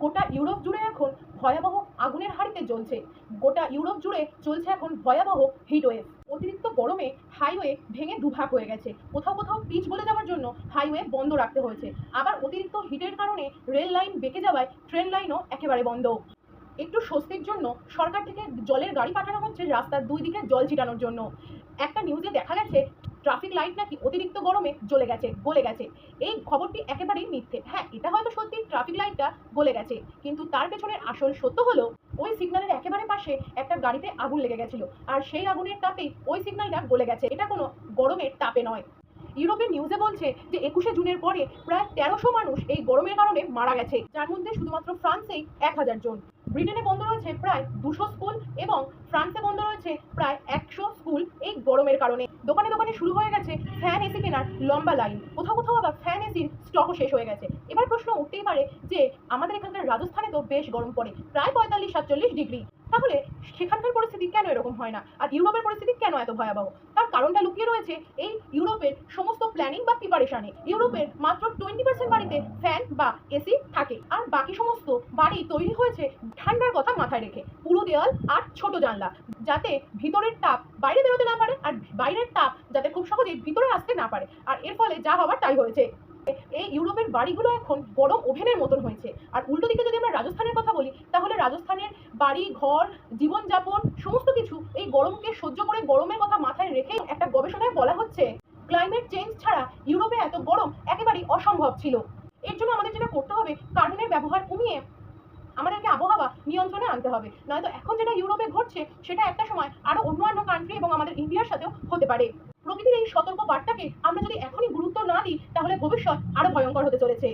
গোটা ইউরোপ জুড়ে এখন ভয়াবহ আগুনের হাড়িতে জ্বলছে। গোটা ইউরোপ জুড়ে চলছে এখন ভয়াবহ হিটওয়েভ। অতিরিক্ত গরমে হাইওয়ে ভেঙে দুভাগ হয়ে গেছে, কোথাও কোথাও পিচ বলে যাওয়ার জন্য হাইওয়ে বন্ধ রাখতে হয়েছে। আবার অতিরিক্ত হিটের কারণে রেল লাইন বেঁকে যাওয়ায় ট্রেন লাইনও একেবারে বন্ধ। একটু স্বস্তির জন্য সরকার থেকে জলের গাড়ি পাঠানো হচ্ছে রাস্তার দুই দিকে জল ছিটানোর জন্য। একটা নিউজে দেখা গেছে ট্রাফিক লাইট নাকি অতিরিক্ত গরমে গলে গেছে। এই খবরটি একেবারেই মিথ্যে। হ্যাঁ, এটা হয়তো সত্যি ট্রাফিক লাইটটা গলে গেছে, কিন্তু তার পেছনের আসল সত্য হলো ওই সিগন্যালের একেবারে পাশে একটা গাড়িতে আগুন লেগে গেছিল, আর সেই আগুনের তাপেই ওই সিগন্যালটা গলে গেছে। এটা কোনো গরমের তাপে নয়। ইউরোপের নিউজে বলছে যে 21শে জুনের পরে প্রায় 1300 মানুষ এই গরমের কারণে মারা গেছে, যার মধ্যে শুধুমাত্র ফ্রান্সেই 1000 জন। ব্রিটেনে বন্ধ রয়েছে প্রায় 200 স্কুল এবং ফ্রান্সে বন্ধ রয়েছে প্রায় 100 স্কুল এই গরমের কারণে। দোকানে দোকানে শুরু হয়ে গেছে ফ্যান এসি কেনার লম্বা লাইন, কোথাও কোথাও আবার ফ্যান এসির স্টকও শেষ হয়ে গেছে। এবার প্রশ্ন উঠতেই পারে যে আমাদের এখানকার রাজস্থানে তো বেশ গরম পড়ে, প্রায় 45-47 ডিগ্রি, তাহলে সেখানকার পরিস্থিতি কেন এরকম হয় না, আর ইউরোপের পরিস্থিতি কেন এত ভয়াবহ? তার কারণটা লুকিয়ে রয়েছে এই ইউরোপের সমস্ত প্ল্যানিং বা প্রিপারেশনে। ইউরোপের মাত্র 20% বাড়িতে ফ্যান বা এসি থাকে, আর বাকি সমস্ত বাড়ি তৈরি হয়েছে ঠান্ডার কথা মাথায় রেখে। পুরো দেওয়াল আর ছোট জানলা, যাতে ভিতরের তাপ বাইরে বেরোতে না পারে আর বাইরের তাপ যাতে খুব সহজেই ভিতরে আসতে না পারে। আর এর ফলে যা হওয়ার তাই হয়েছে। এই ইউরোপের বাড়িগুলো এখন গরম ওভেনের মতন হয়েছে। আর উল্টো দিকে যদি আমরা রাজস্থানের কথা বলি, তাহলে রাজস্থানের বাড়ি ঘর জীবনযাপন সমস্ত কিছু এই গরমকে সহ্য করে, গরমের কথা মাথায় রেখে একটা গবেষণায় বলা হচ্ছে ক্লাইমেট চেঞ্জ ছাড়া ইউরোপে এত গরম একেবারেই অসম্ভব ছিল। এর জন্য আমাদের যেটা করতে হবে, কার্বনের ব্যবহার কমিয়ে আমাদেরকে আবহাওয়া নিয়ন্ত্রণে আনতে হবে, নয়তো এখন যেটা ইউরোপে ঘটছে সেটা একটা সময় আরো অন্যান্য কান্ট্রি এবং আমাদের ইন্ডিয়ার সাথেও হতে পারে। প্রকৃতির এই সতর্ক বার্তাকে আমরা যদি এখনই গুরুত্ব না দিই, তাহলে ভবিষ্যৎ আরো ভয়ঙ্কর হতে চলেছে।